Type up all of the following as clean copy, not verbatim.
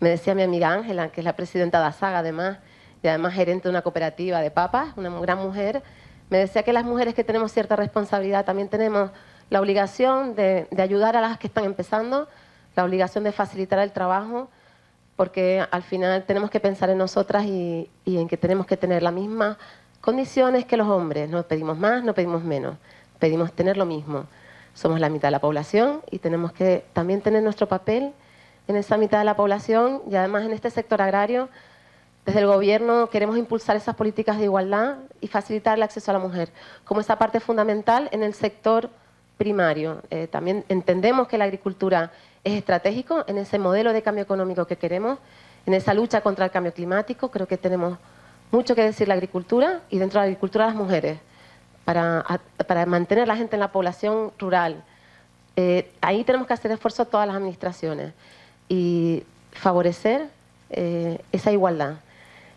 Me decía mi amiga Ángela, que es la presidenta de ASAG además, y además gerente de una cooperativa de papas, una gran mujer, me decía que las mujeres que tenemos cierta responsabilidad también tenemos la obligación de ayudar a las que están empezando, la obligación de facilitar el trabajo, porque al final tenemos que pensar en nosotras y en que tenemos que tener las mismas condiciones que los hombres. No pedimos más, no pedimos menos, pedimos tener lo mismo. Somos la mitad de la población y tenemos que también tener nuestro papel en esa mitad de la población y además en este sector agrario. Desde el Gobierno queremos impulsar esas políticas de igualdad y facilitar el acceso a la mujer como esa parte fundamental en el sector primario. También entendemos que la agricultura es estratégico en ese modelo de cambio económico que queremos, en esa lucha contra el cambio climático. Creo que tenemos mucho que decir la agricultura y dentro de la agricultura las mujeres para mantener a la gente en la población rural. Ahí tenemos que hacer esfuerzo todas las administraciones y favorecer esa igualdad.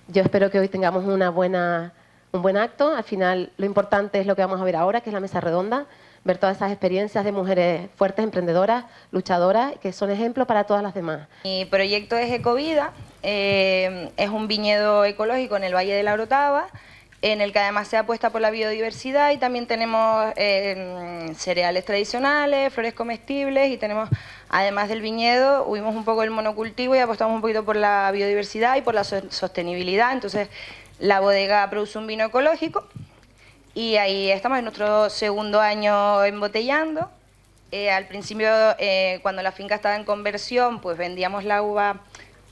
Yo espero que hoy tengamos un buen acto. Al final lo importante es lo que vamos a ver ahora, que es la mesa redonda, ver todas esas experiencias de mujeres fuertes, emprendedoras, luchadoras, que son ejemplos para todas las demás. Mi proyecto es Ecovida, es un viñedo ecológico en el Valle de la Orotava, en el que además se apuesta por la biodiversidad y también tenemos cereales tradicionales, flores comestibles y tenemos, además del viñedo, huimos un poco del monocultivo y apostamos un poquito por la biodiversidad y por la sostenibilidad. Entonces, la bodega produce un vino ecológico y ahí estamos en nuestro segundo año embotellando. Al principio, cuando la finca estaba en conversión, pues vendíamos la uva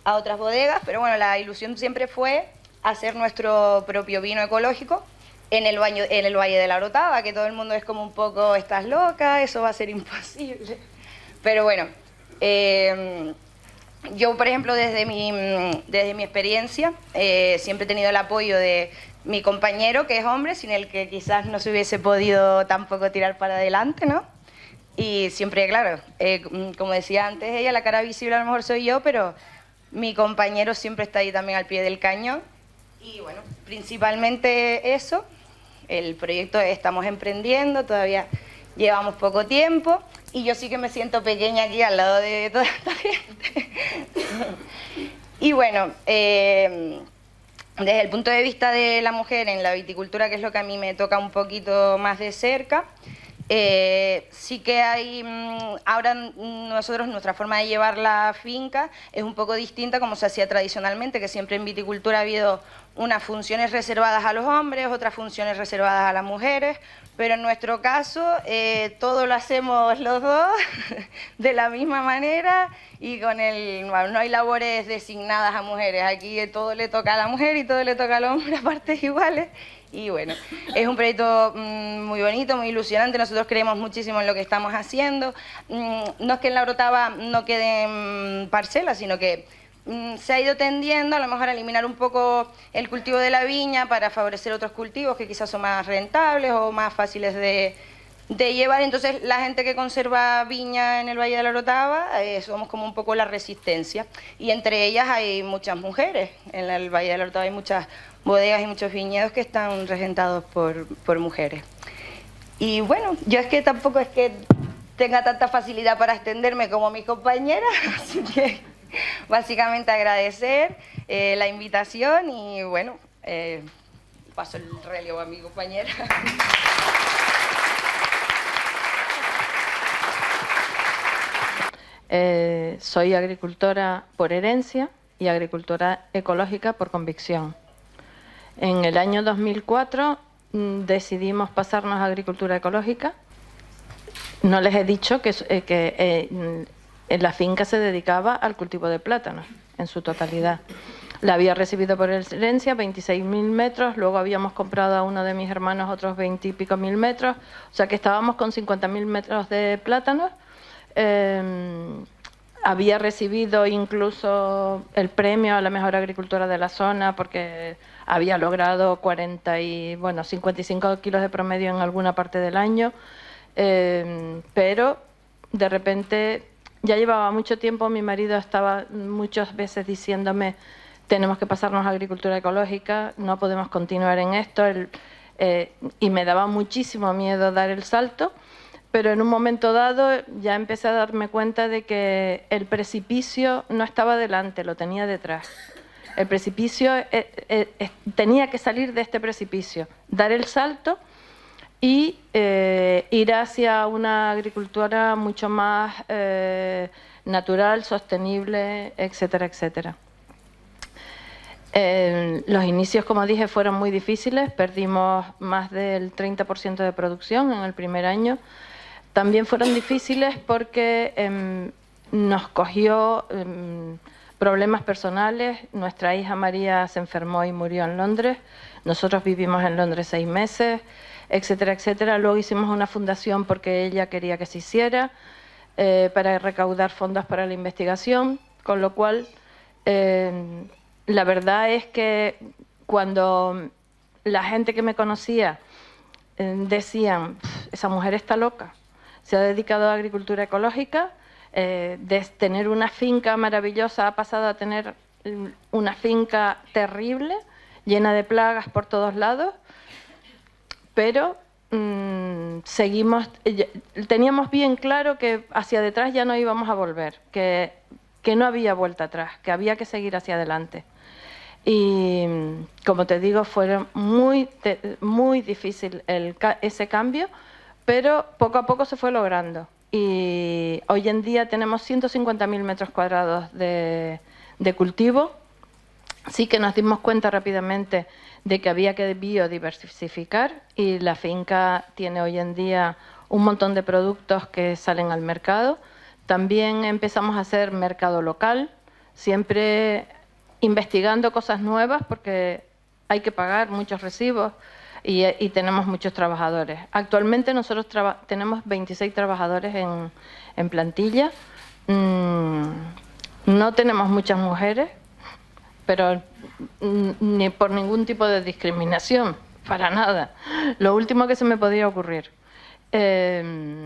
a otras bodegas, pero bueno, la ilusión siempre fue hacer nuestro propio vino ecológico en el Valle de la Orotava, que todo el mundo es como un poco, estás loca, eso va a ser imposible. Pero bueno, yo por ejemplo desde mi experiencia siempre he tenido el apoyo de mi compañero, que es hombre, sin el que quizás no se hubiese podido tampoco tirar para adelante, ¿no? Y siempre, claro, como decía antes ella, la cara visible a lo mejor soy yo, pero mi compañero siempre está ahí también al pie del cañón. Y bueno, principalmente eso, el proyecto estamos emprendiendo, todavía llevamos poco tiempo y yo sí que me siento pequeña aquí al lado de toda esta gente. Y bueno, desde el punto de vista de la mujer en la viticultura, que es lo que a mí me toca un poquito más de cerca, sí que hay, ahora nuestra forma de llevar la finca es un poco distinta como se hacía tradicionalmente, que siempre en viticultura ha habido unas funciones reservadas a los hombres, otras funciones reservadas a las mujeres, pero en nuestro caso todo lo hacemos los dos de la misma manera y no hay labores designadas a mujeres, aquí todo le toca a la mujer y todo le toca al hombre a partes iguales. Y bueno, es un proyecto muy bonito, muy ilusionante, nosotros creemos muchísimo en lo que estamos haciendo. No es que en la Orotava no queden parcelas, sino que se ha ido tendiendo a lo mejor a eliminar un poco el cultivo de la viña para favorecer otros cultivos que quizás son más rentables o más fáciles de llevar. Entonces la gente que conserva viña en el Valle de la Orotava somos como un poco la resistencia y entre ellas hay muchas mujeres. En el Valle de la Orotava hay muchas bodegas y muchos viñedos que están regentados por mujeres. Y bueno, yo es que tampoco es que tenga tanta facilidad para extenderme como mis compañeras, así que básicamente agradecer la invitación y bueno, paso el relevo a mi compañera. Soy agricultora por herencia y agricultora ecológica por convicción. En el año 2004 decidimos pasarnos a agricultura ecológica. No les he dicho que en la finca se dedicaba al cultivo de plátanos en su totalidad. La había recibido por herencia 26.000 metros, luego habíamos comprado a uno de mis hermanos otros 20 y pico mil metros, o sea que estábamos con 50.000 metros de plátanos. Había recibido incluso el premio a la mejor agricultora de la zona porque había logrado 55 kilos de promedio en alguna parte del año, pero de repente ya llevaba mucho tiempo, mi marido estaba muchas veces diciéndome tenemos que pasarnos a agricultura ecológica, no podemos continuar en esto, y me daba muchísimo miedo dar el salto. pero en un momento dado ya empecé a darme cuenta de que el precipicio no estaba delante, lo tenía detrás. El precipicio, tenía que salir de este precipicio, dar el salto y ir hacia una agricultura mucho más natural, sostenible, etcétera, etcétera. Los inicios, como dije, fueron muy difíciles, perdimos más del 30% de producción en el primer año. También fueron difíciles porque nos cogió problemas personales. Nuestra hija María se enfermó y murió en Londres. Nosotros vivimos en Londres 6 meses, etcétera, etcétera. Luego hicimos una fundación porque ella quería que se hiciera para recaudar fondos para la investigación, con lo cual la verdad es que cuando la gente que me conocía decían, esa mujer está loca, se ha dedicado a agricultura ecológica, de tener una finca maravillosa ha pasado a tener una finca terrible, llena de plagas por todos lados, pero teníamos bien claro que hacia detrás ya no íbamos a volver, que no había vuelta atrás, que había que seguir hacia adelante. Y como te digo, fue muy difícil ese cambio, pero poco a poco se fue logrando. Y hoy en día tenemos 150.000 metros cuadrados de cultivo. Sí que nos dimos cuenta rápidamente de que había que biodiversificar y la finca tiene hoy en día un montón de productos que salen al mercado. También empezamos a hacer mercado local, siempre investigando cosas nuevas porque hay que pagar muchos recibos y tenemos muchos trabajadores. Actualmente nosotros tenemos 26 trabajadores en plantilla. No tenemos muchas mujeres, pero ni por ningún tipo de discriminación, para nada. Lo último que se me podía ocurrir. ¿Qué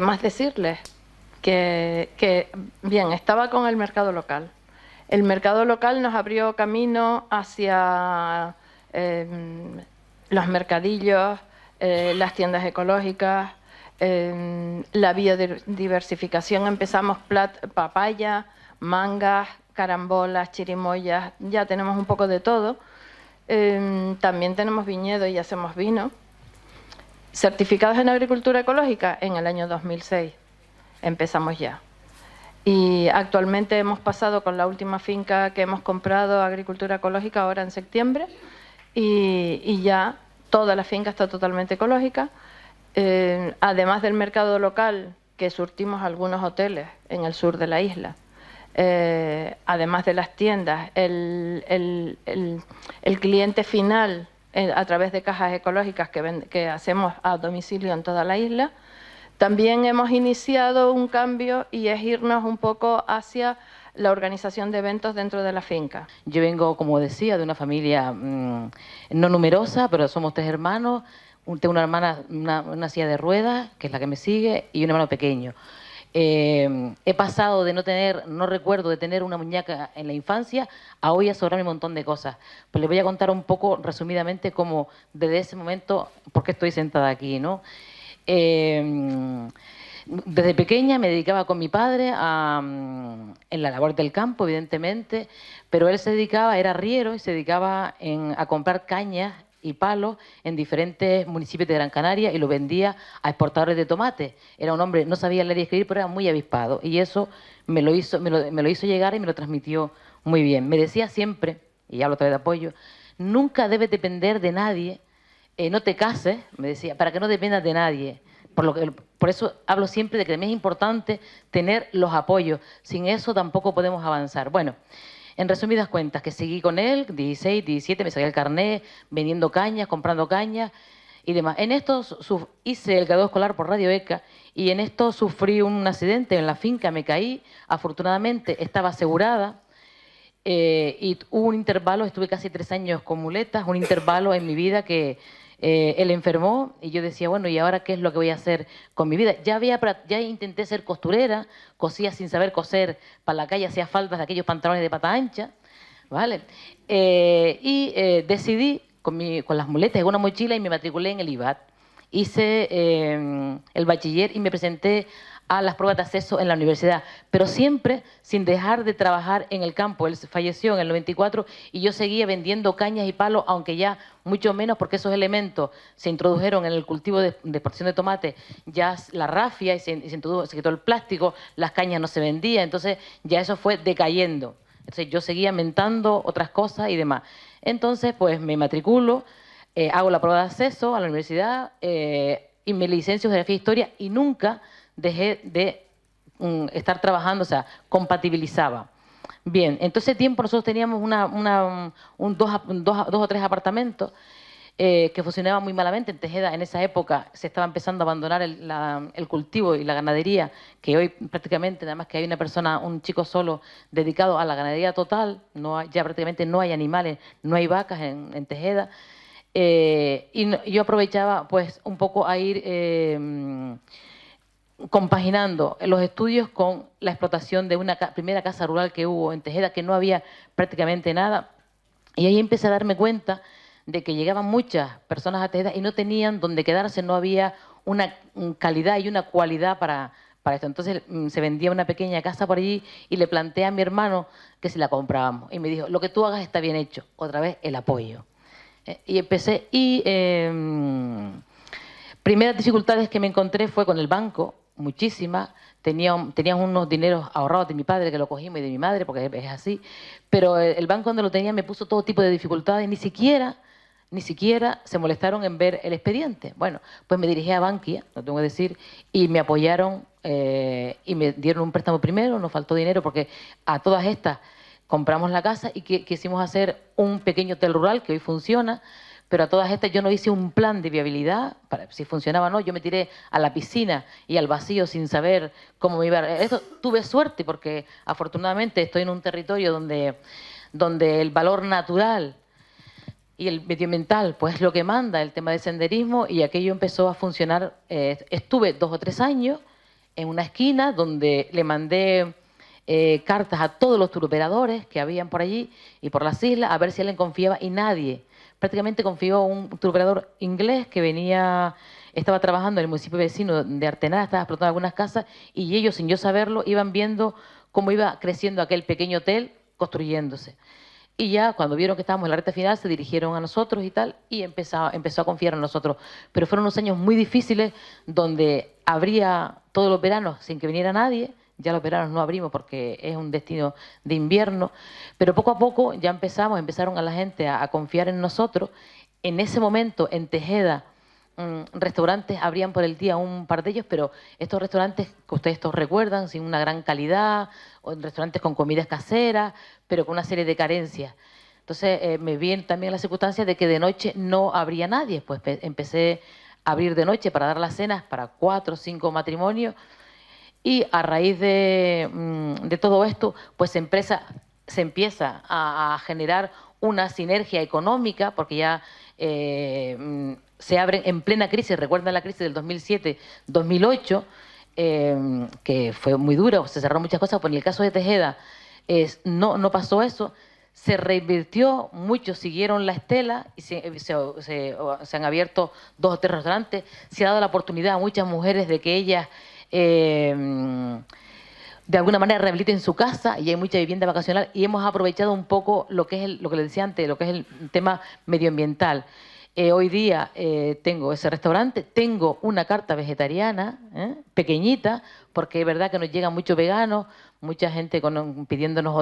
más decirles? Que bien, estaba con el mercado local. El mercado local nos abrió camino hacia los mercadillos, las tiendas ecológicas, la biodiversificación. Empezamos papaya, mangas, carambolas, chirimoyas, ya tenemos un poco de todo. También tenemos viñedo y hacemos vino. Certificados en agricultura ecológica en el año 2006. Empezamos ya. Y actualmente hemos pasado con la última finca que hemos comprado a agricultura ecológica ahora en septiembre y ya toda la finca está totalmente ecológica. Además del mercado local, que surtimos algunos hoteles en el sur de la isla, además de las tiendas, el cliente final a través de cajas ecológicas que hacemos a domicilio en toda la isla. También hemos iniciado un cambio y es irnos un poco hacia la organización de eventos dentro de la finca. Yo vengo, como decía, de una familia no numerosa, pero somos 3 hermanos. Tengo una hermana, una silla de ruedas, que es la que me sigue, y un hermano pequeño. He pasado de no recuerdo de tener una muñeca en la infancia, a hoy a sobrarme un montón de cosas. Pues les voy a contar un poco, resumidamente, cómo desde ese momento, por qué estoy sentada aquí, ¿no? Desde pequeña me dedicaba con mi padre en la labor del campo, evidentemente, pero él se dedicaba, era arriero y se dedicaba a comprar cañas y palos en diferentes municipios de Gran Canaria y lo vendía a exportadores de tomate. Era un hombre, no sabía leer y escribir, pero era muy avispado y eso me lo hizo llegar y me lo transmitió muy bien. Me decía siempre, y hablo otra vez de apoyo, nunca debes depender de nadie. No te cases, me decía, para que no dependas de nadie. Por eso hablo siempre de que también es importante tener los apoyos. Sin eso tampoco podemos avanzar. Bueno, en resumidas cuentas, que seguí con él, 16, 17, me saqué el carnet, vendiendo cañas, comprando cañas y demás. En esto hice el graduado escolar por Radio ECA y en esto sufrí un accidente en la finca, me caí. Afortunadamente estaba asegurada. Y hubo un intervalo, estuve casi 3 años con muletas, un intervalo en mi vida que él enfermó y yo decía, bueno, ¿y ahora qué es lo que voy a hacer con mi vida? Ya intenté ser costurera, cosía sin saber coser, para la calle hacía faldas de aquellos pantalones de pata ancha, ¿vale? Decidí con las muletas y una mochila y me matriculé en el IVAT. hice el bachiller y me presenté a las pruebas de acceso en la universidad, pero siempre sin dejar de trabajar en el campo. Él falleció en el 94 y yo seguía vendiendo cañas y palos, aunque ya mucho menos porque esos elementos se introdujeron en el cultivo de exportación de tomate, ya la rafia y se quitó el plástico, las cañas no se vendían, entonces ya eso fue decayendo. Entonces yo seguía mentando otras cosas y demás. Entonces pues me matriculo, hago la prueba de acceso a la universidad y me licencio en Geografía e Historia y nunca dejé de estar trabajando, o sea, compatibilizaba. Bien, en todo ese tiempo nosotros teníamos dos o tres apartamentos que funcionaban muy malamente. En Tejeda, en esa época, se estaba empezando a abandonar el cultivo y la ganadería, que hoy prácticamente, nada más que hay una persona, un chico solo dedicado a la ganadería total, ya prácticamente no hay animales, no hay vacas en Tejeda. Yo aprovechaba pues un poco a ir compaginando los estudios con la explotación de una primera casa rural que hubo en Tejeda, que no había prácticamente nada. Y ahí empecé a darme cuenta de que llegaban muchas personas a Tejeda y no tenían donde quedarse, no había una calidad y una cualidad para esto. Entonces se vendía una pequeña casa por allí y le planteé a mi hermano que si la comprábamos. Y me dijo, lo que tú hagas está bien hecho. Otra vez el apoyo. Y empecé. Y primeras dificultades que me encontré fue con el banco, muchísimas. Tenían unos dineros ahorrados de mi padre, que lo cogimos, y de mi madre, porque es así. Pero el banco donde lo tenía me puso todo tipo de dificultades. Ni siquiera se molestaron en ver el expediente. Bueno, pues me dirigí a Bankia, lo tengo que decir, y me apoyaron y me dieron un préstamo primero, nos faltó dinero porque a todas estas compramos la casa y quisimos hacer un pequeño hotel rural que hoy funciona, pero a todas estas yo no hice un plan de viabilidad para si funcionaba o no. Yo me tiré a la piscina y al vacío sin saber cómo me iba a... Esto, tuve suerte porque afortunadamente estoy en un territorio donde el valor natural y el medioambiental pues lo que manda, el tema de senderismo, y aquello empezó a funcionar. Estuve 2 o 3 años en una esquina donde le mandé cartas a todos los turoperadores que habían por allí y por las islas a ver si alguien confiaba, y nadie. Prácticamente confió un turoperador inglés que estaba trabajando en el municipio vecino de Artenara, estaba explotando algunas casas, y ellos, sin yo saberlo, iban viendo cómo iba creciendo aquel pequeño hotel construyéndose. Y ya cuando vieron que estábamos en la recta final se dirigieron a nosotros y tal, y empezó a confiar en nosotros. Pero fueron unos años muy difíciles donde abría todos los veranos sin que viniera nadie. Ya los veranos no abrimos porque es un destino de invierno, pero poco a poco ya empezaron a la gente a confiar en nosotros. En ese momento, en Tejeda, restaurantes abrían por el día un par de ellos, pero estos restaurantes que ustedes todos recuerdan, sin una gran calidad, o restaurantes con comidas caseras, pero con una serie de carencias. Entonces me vi también la circunstancia de que de noche no habría nadie, pues empecé a abrir de noche para dar las cenas para 4 o 5 matrimonios. Y a raíz de todo esto, pues se empieza a generar una sinergia económica, porque ya se abren en plena crisis. Recuerdan la crisis del 2007-2008, que fue muy dura, se cerraron muchas cosas, pues en el caso de Tejeda no pasó eso. Se reinvirtió, muchos siguieron la estela y se han abierto 2 o 3 restaurantes. Se ha dado la oportunidad a muchas mujeres de que ellas de alguna manera rehabiliten su casa, y hay mucha vivienda vacacional, y hemos aprovechado un poco lo que les decía antes, lo que es el tema medioambiental. Hoy día tengo ese restaurante, tengo una carta vegetariana pequeñita, porque es verdad que nos llegan muchos veganos, mucha gente pidiéndonos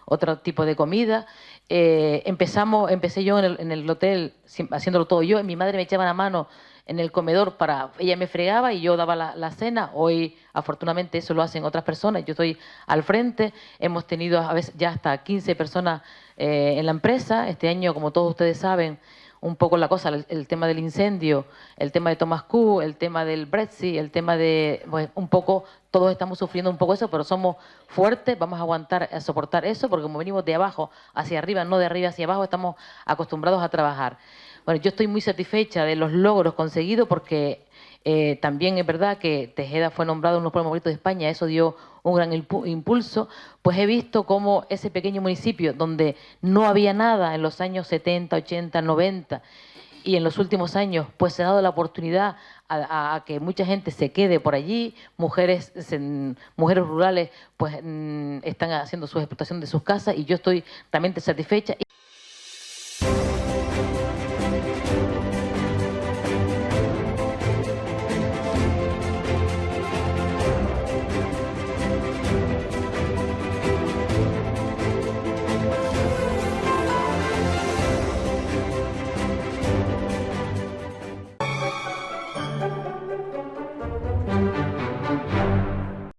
otro tipo de comida. Empecé yo en el hotel haciéndolo todo yo, y mi madre me echaba la mano en el comedor, ella me fregaba y yo daba la cena. Hoy, afortunadamente, eso lo hacen otras personas, yo estoy al frente. Hemos tenido a veces ya hasta 15 personas en la empresa. Este año, como todos ustedes saben, un poco la cosa, el tema del incendio, el tema de Thomas Cook, el tema del Brexit, el tema de... Pues, un poco, todos estamos sufriendo un poco eso, pero somos fuertes, vamos a aguantar, a soportar eso, porque como venimos de abajo hacia arriba, no de arriba hacia abajo, estamos acostumbrados a trabajar. Bueno, yo estoy muy satisfecha de los logros conseguidos, porque también es verdad que Tejeda fue nombrado uno de los pueblos favoritos de España, eso dio un gran impulso. Pues he visto cómo ese pequeño municipio donde no había nada en los años 70, 80, 90, y en los últimos años pues se ha dado la oportunidad a que mucha gente se quede por allí, mujeres rurales pues están haciendo su explotación de sus casas y yo estoy realmente satisfecha.